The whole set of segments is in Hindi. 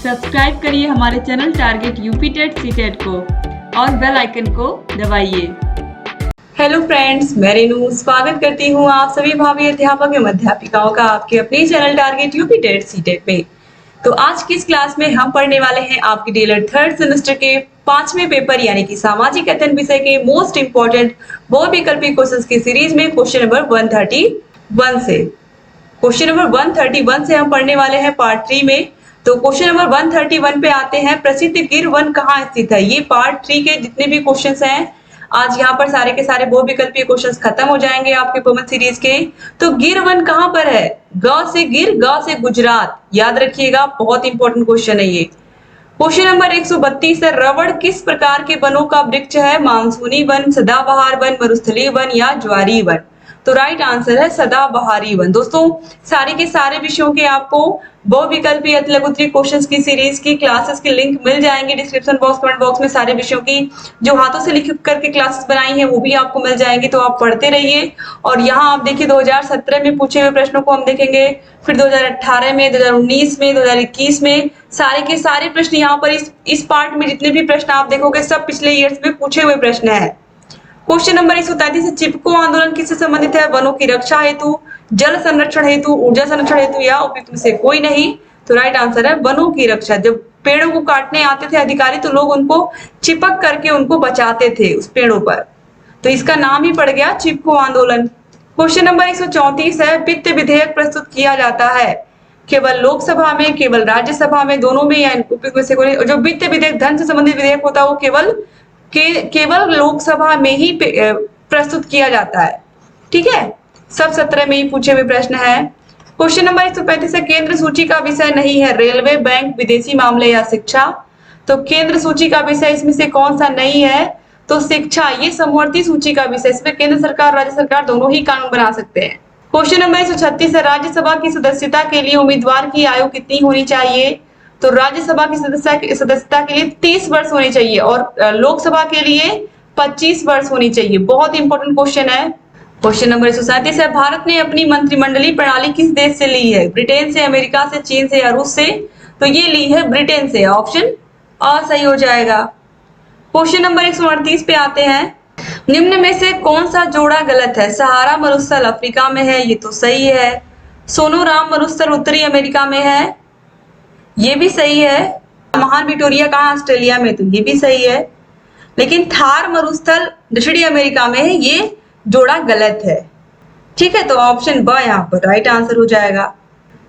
सब्सक्राइब करिए हमारे channel target UP TET CTET को और बेल आइकन को दबाइए। हेलो फ्रेंड्स, मैं रेनू स्वागत करती हूँ आप सभी भावी अध्यापक एवं अध्यापिकाओं का आपके अपने channel target UP TET CTET में। तो आज की इस क्लास में हम पढ़ने वाले हैं आपके डीएलएड थर्ड सेमेस्टर के 5वें पेपर यानी कि सामाजिक अध्ययन विषय के मोस्ट इंपोर्टेंट बहुविकल्पी क्वेश्चंस की सीरीज में क्वेश्चन नंबर 131 से क्वेश्चन नंबर 131 से हम पढ़ने वाले हैं पार्ट 3 में। तो क्वेश्चन नंबर 131 पे आते हैं, प्रसिद्ध गिर वन कहाँ स्थित है। ये पार्ट 3 के जितने भी क्वेश्चंस हैं आज यहाँ पर सारे के सारे बहुविकल्पीय क्वेश्चंस खत्म हो जाएंगे आपके पवन सीरीज के। तो गिर वन कहाँ पर है? ग से गिर, ग से गुजरात, याद रखिएगा, बहुत इंपॉर्टेंट क्वेश्चन है ये। क्वेश्चन नंबर 132 है, रबड़ किस प्रकार के वनों का वृक्ष है? मानसूनी वन, सदाबहार वन, मरुस्थलीय वन या ज्वारी वन? तो राइट आंसर है सदाबहारी वन। दोस्तों सारे के सारे विषयों के आपको बहुविकल्पीय लघुत्तरीय क्वेश्चंस की सीरीज की क्लासेस के लिंक मिल जाएंगे डिस्क्रिप्शन बॉक्स कमेंट बॉक्स में। सारे विषयों की जो हाथों से लिख करके क्लासेस बनाई है वो भी आपको मिल जाएंगी, तो आप पढ़ते रहिए। और यहाँ आप देखिए 2017 में पूछे हुए प्रश्नों को हम देखेंगे, फिर 2018 में, 2019 में, 2021 में सारे के सारे प्रश्न यहाँ पर इस पार्ट में जितने भी प्रश्न आप देखोगे सब पिछले ईयर्स में पूछे हुए प्रश्न है। क्वेश्चन नंबर 133 है, चिपको आंदोलन किससे संबंधित है? वनों की रक्षा हेतु, जल संरक्षण हेतु, ऊर्जा संरक्षण हेतु या उपयुक्त में से कोई नहीं? तो राइट आंसर है वनों की रक्षा। जब पेड़ों को काटने आते थे अधिकारी तो लोग उनको चिपक करके उनको बचाते थे उस पेड़ों पर, तो इसका नाम ही पड़ गया चिपको आंदोलन। क्वेश्चन नंबर 134 है, वित्त विधेयक प्रस्तुत किया जाता है केवल लोकसभा में, केवल राज्यसभा में, दोनों में या उपयुक्त में से कोई? जो वित्त विधेयक धन से संबंधित विधेयक होता है वो केवल लोकसभा में ही प्रस्तुत किया जाता है। ठीक है, सब 17 में ही पूछे हुए प्रश्न है। क्वेश्चन नंबर 135 है, केंद्र सूची का विषय नहीं है रेलवे, बैंक, विदेशी मामले या शिक्षा? तो केंद्र सूची का विषय इसमें से कौन सा नहीं है? तो शिक्षा। ये समवर्ती सूची का विषय, इसमें केंद्र सरकार राज्य सरकार दोनों ही कानून बना सकते हैं। क्वेश्चन नंबर 136 है, राज्यसभा की सदस्यता के लिए उम्मीदवार की आयु कितनी होनी चाहिए? तो राज्यसभा की सदस्यता के लिए 30 वर्ष होनी चाहिए और लोकसभा के लिए 25 वर्ष होनी चाहिए। बहुत इंपॉर्टेंट क्वेश्चन है। क्वेश्चन नंबर 137 है, भारत ने अपनी मंत्रिमंडलीय प्रणाली किस देश से ली है? ब्रिटेन से, अमेरिका से, चीन से या रूस से? तो ये ली है ब्रिटेन से, ऑप्शन अ सही हो जाएगा। क्वेश्चन नंबर 138 पे आते हैं, निम्न में से कौन सा जोड़ा गलत है? सहारा मरुस्थल अफ्रीका में है, ये तो सही है। सोनोराम मरुस्थल उत्तरी अमेरिका में है, ये भी सही है। महान विक्टोरिया कहाँ? ऑस्ट्रेलिया में, तो ये भी सही है। लेकिन थार मरुस्थल दक्षिणी अमेरिका में है, ये जोड़ा गलत है। ठीक है, तो ऑप्शन ब यहाँ पर राइट आंसर हो जाएगा।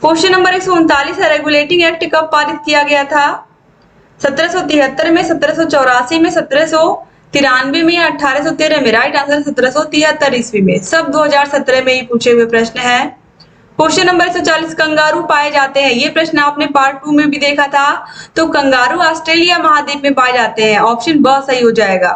क्वेश्चन नंबर 139 है, रेगुलेटिंग एक्ट कब पारित किया गया था? 1773 में, 1784 में, 1793 में या 1813 में? राइट आंसर 1773 ईस्वी में। सब 2017 में ही पूछे हुए प्रश्न है। क्वेश्चन नंबर 140, कंगारू पाए जाते हैं, ये प्रश्न आपने पार्ट 2 में भी देखा था। तो कंगारू ऑस्ट्रेलिया महाद्वीप में पाए जाते हैं, ऑप्शन ब सही हो जाएगा।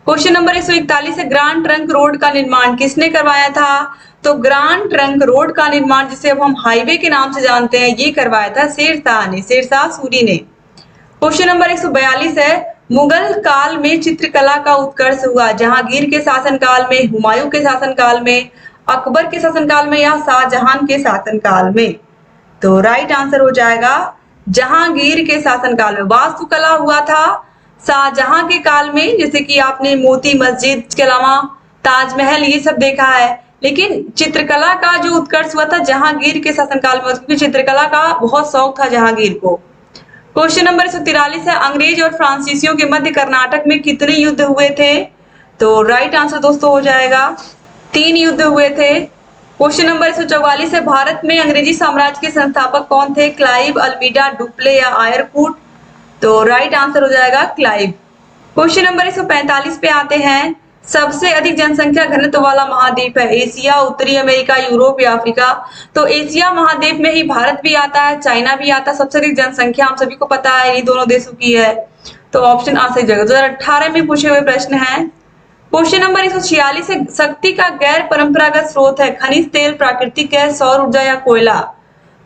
क्वेश्चन नंबर 141 है, ग्रांड ट्रंक रोड का निर्माण किसने करवाया था? तो ग्रांड ट्रंक रोड का निर्माण, जिसे अब हम हाईवे के नाम से जानते हैं, ये करवाया था शेरशाह ने, शेरशाह सूरी ने। क्वेश्चन नंबर 142 है, मुगल काल में चित्रकला का उत्कर्ष हुआ? जहांगीर के शासनकाल में, हुमायूं के शासनकाल में, अकबर के शासनकाल में या शाहजहां के शासनकाल में? तो राइट आंसर हो जाएगा जहांगीर के शासनकाल में। वास्तुकला हुआ था शाहजहां के काल में, जैसे कि आपने मोती मस्जिद के अलावा ताजमहल ये सब देखा है, लेकिन चित्रकला का जो उत्कर्ष हुआ था जहांगीर के शासनकाल में, क्योंकि चित्रकला का बहुत शौक था जहांगीर को। क्वेश्चन नंबर 143 है, अंग्रेज और फ्रांसीसियों के मध्य कर्नाटक में कितने युद्ध हुए थे? तो राइट आंसर दोस्तों हो जाएगा 3 युद्ध हुए थे। क्वेश्चन नंबर 144 है, भारत में अंग्रेजी साम्राज्य के संस्थापक कौन थे? क्लाइव, अल्मीडा, डुप्ले या आयरकूट? तो राइट आंसर हो जाएगा क्लाइव। क्वेश्चन नंबर 145 पे आते हैं, सबसे अधिक जनसंख्या घनत्व वाला महाद्वीप है? एशिया, उत्तरी अमेरिका, यूरोप या अफ्रीका? तो एशिया महाद्वीप में ही भारत भी आता है, चाइना भी आता है। सबसे अधिक जनसंख्या हम सभी को पता है ये दोनों देशों की है, तो ऑप्शन आ सही जाएगा। 2018 में पूछे हुए प्रश्न है। क्वेश्चन नंबर 146 है, शक्ति का गैर परंपरागत स्रोत है? खनिज तेल, प्राकृतिक गैस, सौर ऊर्जा या कोयला?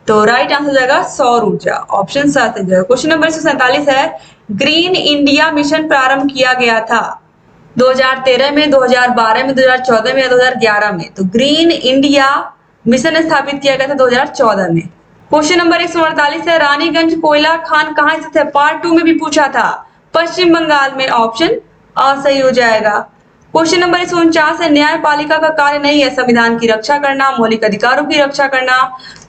तो राइट आंसर जाएगा सौर ऊर्जा, ऑप्शन सा सही जाएगा। क्वेश्चन नंबर 147 है, ग्रीन इंडिया मिशन प्रारंभ किया गया था 2013 में, 2012 में, 2014 में या 2011 में? तो ग्रीन इंडिया मिशन स्थापित किया गया था 2014 में। क्वेश्चन नंबर 148 है रानीगंज कोयला खान कहाँ स्थित है, पार्ट 2 में भी पूछा था, पश्चिम बंगाल में, ऑप्शन अ सही हो जाएगा। क्वेश्चन नंबर 149 है न्यायपालिका का कार्य नहीं है संविधान की रक्षा करना, मौलिक अधिकारों की रक्षा करना,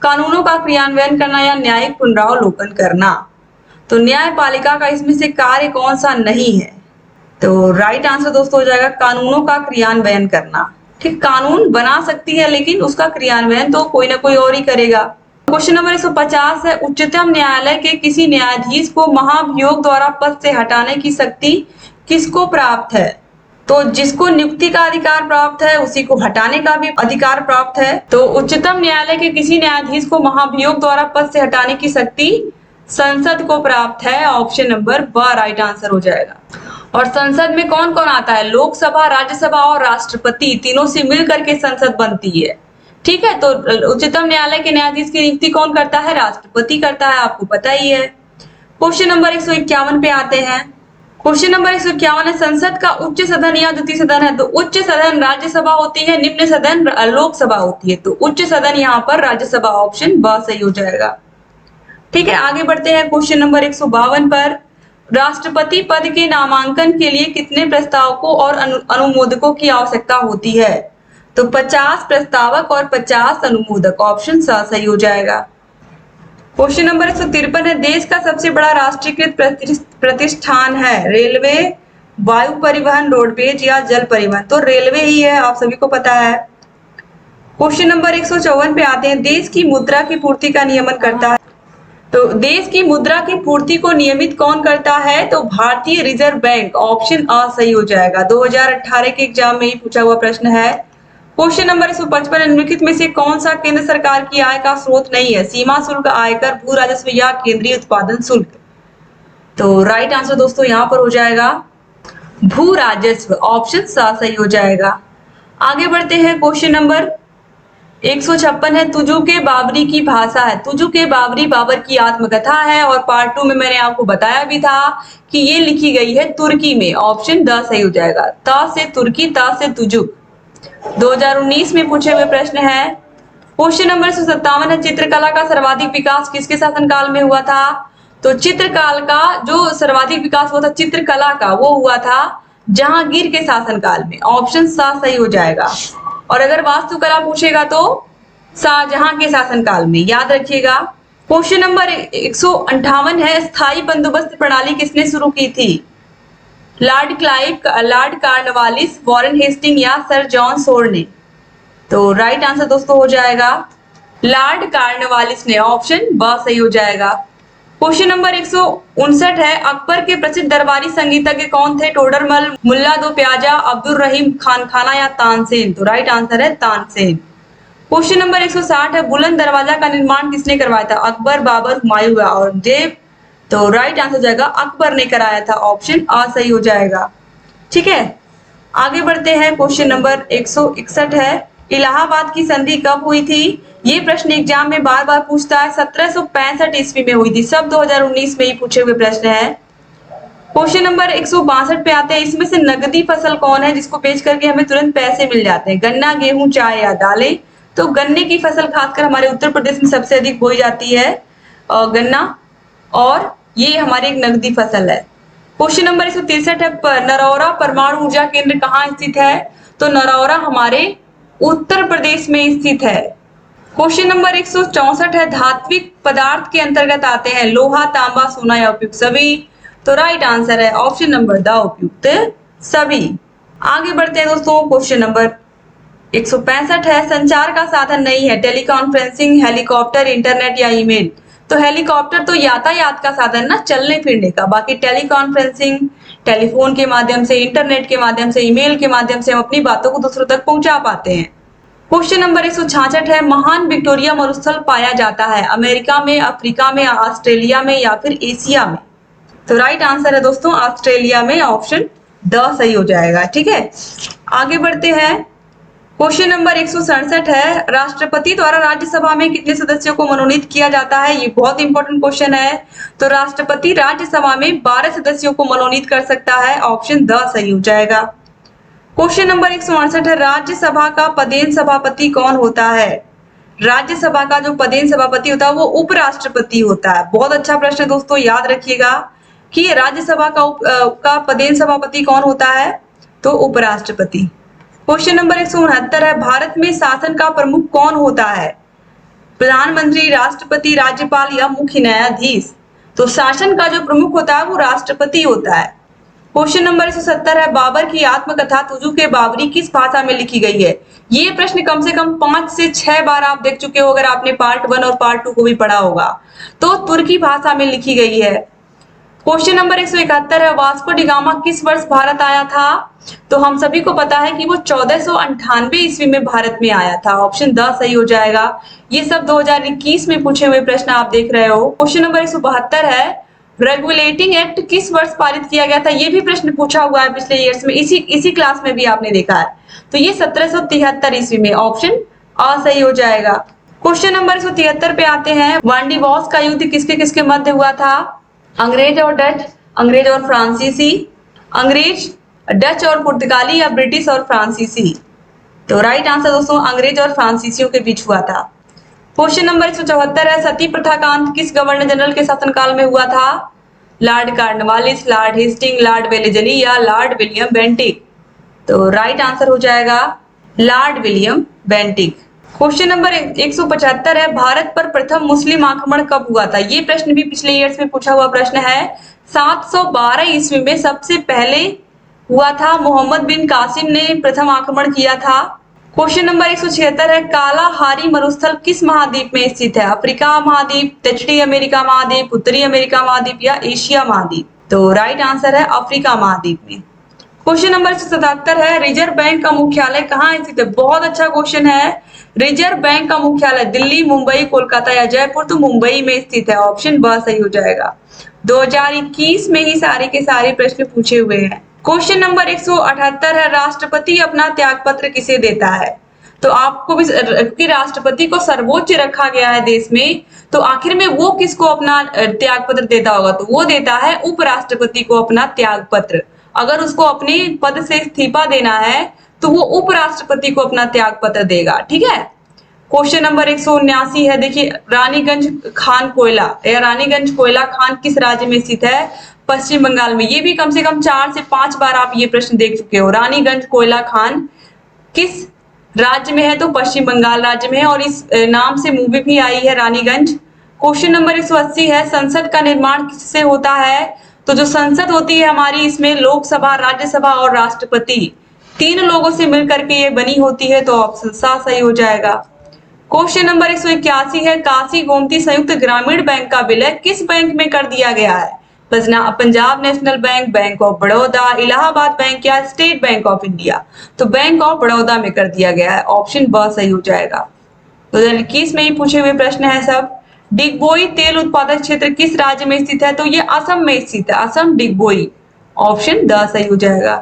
कानूनों का क्रियान्वयन करना या न्यायिक पुनरावलोकन करना। तो न्यायपालिका का इसमें से कार्य कौन सा नहीं है, तो राइट आंसर दोस्तों हो जाएगा कानूनों का क्रियान्वयन करना। ठीक, कानून बना सकती है लेकिन उसका क्रियान्वयन तो कोई ना कोई और ही करेगा। क्वेश्चन नंबर 150 है उच्चतम न्यायालय के किसी न्यायाधीश को महाभियोग द्वारा पद से हटाने की शक्ति किसको प्राप्त है, तो जिसको नियुक्ति का अधिकार प्राप्त है उसी को हटाने का भी अधिकार प्राप्त है। तो उच्चतम न्यायालय के किसी न्यायाधीश को महाभियोग द्वारा पद से हटाने की शक्ति संसद को प्राप्त है, ऑप्शन नंबर ब राइट आंसर हो जाएगा। और संसद में कौन कौन आता है, लोकसभा, राज्यसभा और राष्ट्रपति, तीनों से मिलकर के संसद बनती है। ठीक है, तो उच्चतम न्यायालय के न्यायाधीश की नियुक्ति कौन करता है, राष्ट्रपति करता है, आपको पता ही है। क्वेश्चन नंबर 151 पे आते हैं। क्वेश्चन नंबर 151 है संसद का उच्च सदन या द्वितीय सदन है, तो उच्च सदन राज्यसभा होती है, निम्न सदन लोकसभा होती है, तो उच्च सदन यहाँ पर राज्यसभा, ऑप्शन ब सही हो जाएगा। ठीक है, आगे बढ़ते हैं क्वेश्चन नंबर 152 पर। राष्ट्रपति पद के नामांकन के लिए कितने प्रस्तावकों और अनुमोदकों की आवश्यकता होती है, तो 50 प्रस्तावक और 50 अनुमोदक, ऑप्शन स सही हो जाएगा। क्वेश्चन नंबर 153 है देश का सबसे बड़ा राष्ट्रीयकृत प्रतिष्ठान है, रेलवे, वायु परिवहन, रोडवेज या जल परिवहन, तो रेलवे ही है, आप सभी को पता है। क्वेश्चन नंबर 154 पे आते हैं देश की मुद्रा की पूर्ति का नियमन करता है, तो देश की मुद्रा की पूर्ति को नियमित कौन करता है, तो भारतीय रिजर्व बैंक, ऑप्शन अ सही हो जाएगा। 2018 के एग्जाम में ही पूछा हुआ प्रश्न है। क्वेश्चन नंबर 155 निम्नलिखित में से कौन सा केंद्र सरकार की आय का स्रोत नहीं है, सीमा शुल्क, आयकर, भू राजस्व या केंद्रीय उत्पादन शुल्क, तो राइट आंसर दोस्तों यहाँ पर हो जाएगा भू राजस्व, ऑप्शन सा सही हो जाएगा। आगे बढ़ते हैं क्वेश्चन नंबर 156 है तुजु के बाबरी की भाषा है, तुजु के बाबरी बाबर की आत्मकथा है, और पार्ट 2 में मैंने आपको बताया भी था कि ये लिखी गई है तुर्की में, ऑप्शन द सही हो जाएगा। त से तुर्की, त से तुजु, 2019 में पूछे हुए प्रश्न है। क्वेश्चन नंबर 157 है चित्रकला का सर्वाधिक विकास किसके शासनकाल में हुआ था, तो चित्रकाल का जो सर्वाधिक विकास हुआ था चित्रकला का, वो हुआ था जहांगीर के शासनकाल में, ऑप्शन सा सही हो जाएगा। और अगर वास्तुकला पूछेगा तो शाहजहां के शासनकाल में, याद रखिएगा। क्वेश्चन नंबर 158 है स्थायी बंदोबस्त प्रणाली किसने शुरू की थी, lord Clive, lord Cornwallis, Warren Hasting या सर जॉन सोर ने, तो राइट आंसर दोस्तों हो जाएगा लॉर्ड कार्नवालिस ने, ऑप्शन ब सही हो जाएगा। क्वेश्चन नंबर 159 है अकबर के प्रसिद्ध दरबारी संगीतज्ञ कौन थे, टोडरमल, मुल्ला दो प्याजा, अब्दुल रहीम खान खाना या तानसेन, तो राइट आंसर है तानसेन। क्वेश्चन नंबर 160 है बुलंद दरवाजा का निर्माण किसने करवाया था, अकबर, बाबर, हुमायूं या औरंगजेब, तो राइट आंसर हो जाएगा अकबर ने कराया था, ऑप्शन आ सही हो जाएगा। ठीक है, आगे बढ़ते हैं। क्वेश्चन नंबर 161 है इलाहाबाद की संधि कब हुई थी, ये प्रश्न एग्जाम में बार बार पूछता है, 1765 ईस्वी में हुई थी, सब 2019 में ही पूछे हुए प्रश्न है। क्वेश्चन नंबर 162 पे आते हैं, इसमें से नगदी फसल कौन है जिसको बेच करके हमें तुरंत पैसे मिल जाते हैं, गन्ना, गेहूं, चाय या दालें, तो गन्ने की फसल खासकर हमारे उत्तर प्रदेश में सबसे अधिक बोई जाती है गन्ना, और ये हमारी एक नगदी फसल है। क्वेश्चन नंबर 163 है नरौरा परमाणु ऊर्जा केंद्र कहाँ स्थित है, तो नरौरा हमारे उत्तर प्रदेश में स्थित है। क्वेश्चन नंबर 164 है धात्विक पदार्थ के अंतर्गत आते हैं लोहा, तांबा, सोना या उपयुक्त सभी, तो राइट आंसर है ऑप्शन नंबर द उपयुक्त सभी। आगे बढ़ते हैं दोस्तों, क्वेश्चन नंबर 165 है संचार का साधन नहीं है, टेलीकॉन्फ्रेंसिंग, हेलीकॉप्टर, इंटरनेट या ईमेल, तो हेलीकॉप्टर तो यातायात का साधन ना, चलने फिरने का, बाकी टेलीकॉन्फ्रेंसिंग टेलीफोन के माध्यम से, इंटरनेट के माध्यम से, ईमेल के माध्यम से हम अपनी बातों को दूसरों तक पहुंचा पाते हैं। क्वेश्चन नंबर 166 है महान विक्टोरिया मरुस्थल पाया जाता है अमेरिका में, अफ्रीका में, ऑस्ट्रेलिया में या फिर एशिया में, तो राइट आंसर है दोस्तों ऑस्ट्रेलिया में, ऑप्शन द सही हो जाएगा। ठीक है, आगे बढ़ते हैं। क्वेश्चन नंबर 167 है राष्ट्रपति द्वारा राज्यसभा में कितने सदस्यों को मनोनीत किया जाता है, ये बहुत इंपॉर्टेंट क्वेश्चन है, तो राष्ट्रपति राज्यसभा में 12 सदस्यों को मनोनीत कर सकता है, ऑप्शन द सही हो जाएगा। क्वेश्चन नंबर 168 है राज्यसभा का पदेन सभापति कौन होता है, राज्यसभा का जो पदेन सभापति होता है वो उपराष्ट्रपति होता है। बहुत अच्छा प्रश्न है दोस्तों, याद रखिएगा कि राज्यसभा का पदेन सभापति कौन होता है, तो उपराष्ट्रपति। क्वेश्चन नंबर 169 है, भारत में शासन का प्रमुख कौन होता है? प्रधानमंत्री, राष्ट्रपति, राज्यपाल या मुख्य न्यायाधीश? तो शासन का जो प्रमुख होता है वो राष्ट्रपति होता है। क्वेश्चन नंबर 170 है, बाबर की आत्मकथा तुजुक ए बाबरी किस भाषा में लिखी गई है? ये प्रश्न कम से कम 5 से 6 बार आप देख चुके हो अगर आपने पार्ट 1 और पार्ट 2 को भी पढ़ा होगा। तो तुर्की भाषा में लिखी गई है। क्वेश्चन नंबर 171 है, वास्को डी गामा किस वर्ष भारत आया था? तो हम सभी को पता है कि वो 1498 ईस्वी में भारत में आया था। ऑप्शन द सही हो जाएगा। ये सब 2021 में पूछे हुए प्रश्न आप देख रहे हो। क्वेश्चन नंबर 172 है, रेगुलेटिंग एक्ट किस वर्ष पारित किया गया था? ये भी प्रश्न पूछा हुआ है पिछले ईयर्स में, इसी क्लास में भी आपने देखा है। तो ये 1773 ईस्वी में। ऑप्शन अ सही हो जाएगा। क्वेश्चन नंबर 173 पे आते हैं, वांडीवॉस का युद्ध किसके किसके मध्य हुआ था? अंग्रेज और डच, अंग्रेज और फ्रांसीसी, अंग्रेज, डच और पुर्तगाली या ब्रिटिश और फ्रांसीसी? तो राइट आंसर दोस्तों अंग्रेज और फ्रांसीसियों के बीच हुआ था। क्वेश्चन नंबर 174 है, सती प्रथा का अंत किस गवर्नर जनरल के शासनकाल में हुआ था? Lord Cornwallis, lord Hasting, lord Wellesley या लॉर्ड विलियम बेंटिक? तो राइट आंसर हो जाएगा lord William Bentinck. Question number 175 है, भारत पर प्रथम मुस्लिम आक्रमण कब हुआ था? ये प्रश्न भी पिछले ईयर्स में पूछा हुआ प्रश्न है। 712 ईस्वी में सबसे पहले हुआ था। मोहम्मद बिन कासिम ने प्रथम आक्रमण किया था। क्वेश्चन नंबर 176 है, कालाहारी मरुस्थल किस महाद्वीप में स्थित है? अफ्रीका महाद्वीप, दक्षिणी अमेरिका महाद्वीप, उत्तरी अमेरिका महाद्वीप या एशिया महाद्वीप? तो राइट आंसर है अफ्रीका महाद्वीप में। क्वेश्चन नंबर 177 है, रिजर्व बैंक का मुख्यालय कहाँ स्थित है? बहुत अच्छा क्वेश्चन है। रिजर्व बैंक का मुख्यालय दिल्ली, मुंबई, कोलकाता या जयपुर? तो मुंबई में स्थित है। ऑप्शन ब सही हो जाएगा। 2021 में ही सारे के सारे प्रश्न पूछे हुए हैं। क्वेश्चन नंबर 178 है, राष्ट्रपति अपना त्यागपत्र किसे देता है? तो आपको भी कि राष्ट्रपति को सर्वोच्च रखा गया है देश में, तो आखिर में वो किसको अपना त्यागपत्र देता होगा? तो वो देता है उपराष्ट्रपति को अपना त्यागपत्र। अगर उसको अपने पद से इस्तीफा देना है तो वो उपराष्ट्रपति को अपना त्यागपत्र देगा। ठीक है। क्वेश्चन नंबर 179 है, देखिए रानीगंज खान कोयला या रानीगंज कोयला खान किस राज्य में स्थित है? पश्चिम बंगाल में। ये भी कम से कम 4 से 5 बार आप ये प्रश्न देख चुके हो। रानीगंज कोयला खान किस राज्य में है? तो पश्चिम बंगाल राज्य में है और इस नाम से मूवी भी आई है रानीगंज। क्वेश्चन नंबर 180 है, संसद का निर्माण किससे होता है? तो जो संसद होती है हमारी, इसमें लोकसभा, राज्यसभा और राष्ट्रपति 3 लोगों से मिलकर के ये बनी होती है। तो ऑप्शन सा सही हो जाएगा। क्वेश्चन नंबर 181 है, काशी गोमती संयुक्त ग्रामीण बैंक का विलय किस बैंक में कर दिया गया है? Punjab national bank, bank of Baroda, Allahabad bank या स्टेट बैंक ऑफ इंडिया? तो बैंक ऑफ बड़ौदा में कर दिया गया है। ऑप्शन ब सही हो जाएगा। 2021 में ही पूछे हुए प्रश्न है सब। डिगबोई तेल उत्पादक क्षेत्र किस राज्य में स्थित है? तो ये असम में स्थित है। असम डिगबोई। ऑप्शन द सही हो जाएगा।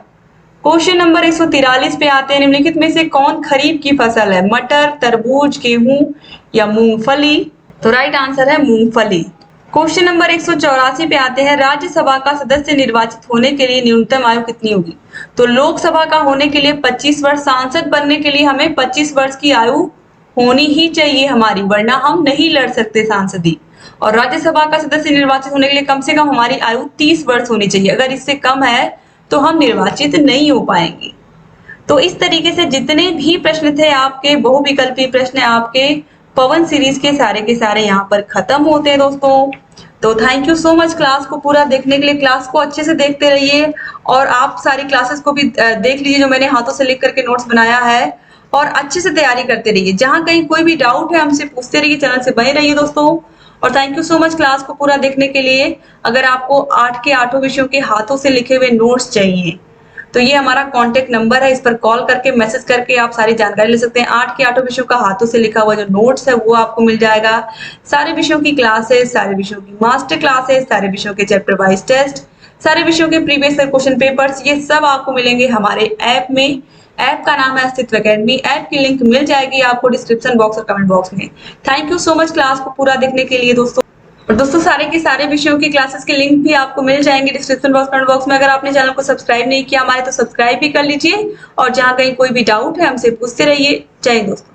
क्वेश्चन नंबर 143 पे आते हैं, निम्नलिखित में से कौन खरीफ की फसल है? मटर, तरबूज, गेहूं या मूंगफली? तो राइट आंसर है मूंगफली। क्वेश्चन नंबर 184 पे आते हैं, राज्यसभा का सदस्य निर्वाचित होने के लिए न्यूनतम आयु कितनी होगी? तो लोकसभा का होने के लिए 25 वर्ष, सांसद बनने के लिए हमें 25 वर्ष की आयु होनी ही चाहिए हमारी, वरना हम नहीं लड़ सकते सांसदी। और राज्यसभा का सदस्य निर्वाचित होने के लिए कम से कम हमारी आयु 30 वर्ष होनी चाहिए। अगर इससे कम है तो हम निर्वाचित नहीं हो पाएंगे। तो इस तरीके से जितने भी प्रश्न थे आपके बहुविकल्पी प्रश्न आपके पवन सीरीज के सारे यहाँ पर खत्म होते हैं दोस्तों। तो thank you so much class को पूरा देखने के लिए। क्लास को अच्छे से देखते रहिए और आप सारी क्लासेस को भी देख लीजिए जो मैंने हाथों से लिख करके नोट्स बनाया है, और अच्छे से तैयारी करते रहिए। जहां कहीं कोई भी डाउट है हमसे पूछते रहिए, चैनल से बने रहिए दोस्तों। और thank you so much class को पूरा देखने के लिए। अगर आपको 8 के 8 विषयों के हाथों से लिखे हुए नोट्स चाहिए तो ये हमारा कॉन्टेक्ट नंबर है, इस पर कॉल करके मैसेज करके आप सारी जानकारी ले सकते हैं। 8 के 8 विषयों का हाथों से लिखा हुआ जो नोट्स है वो आपको मिल जाएगा। सारे विषयों की क्लासेस, सारे विषयों की मास्टर क्लासेस, सारे विषयों के चैप्टर वाइज टेस्ट, सारे विषयों के प्रीवियस क्वेश्चन पेपर्स, ये सब आपको मिलेंगे हमारे ऐप में। ऐप का नाम है अस्तित्व एकेडमी। ऐप की लिंक मिल जाएगी आपको डिस्क्रिप्शन बॉक्स और कमेंट बॉक्स में। Thank you so much class को पूरा देखने के लिए दोस्तों। और दोस्तों सारे के सारे विषयों की क्लासेस के लिंक भी आपको मिल जाएंगे डिस्क्रिप्शन बॉक्स कमेंट बॉक्स में। अगर आपने चैनल को सब्सक्राइब नहीं किया हमारे तो सब्सक्राइब भी कर लीजिए, और जहां कहीं कोई भी डाउट है हमसे पूछते रहिए। जय हिंद दोस्तों।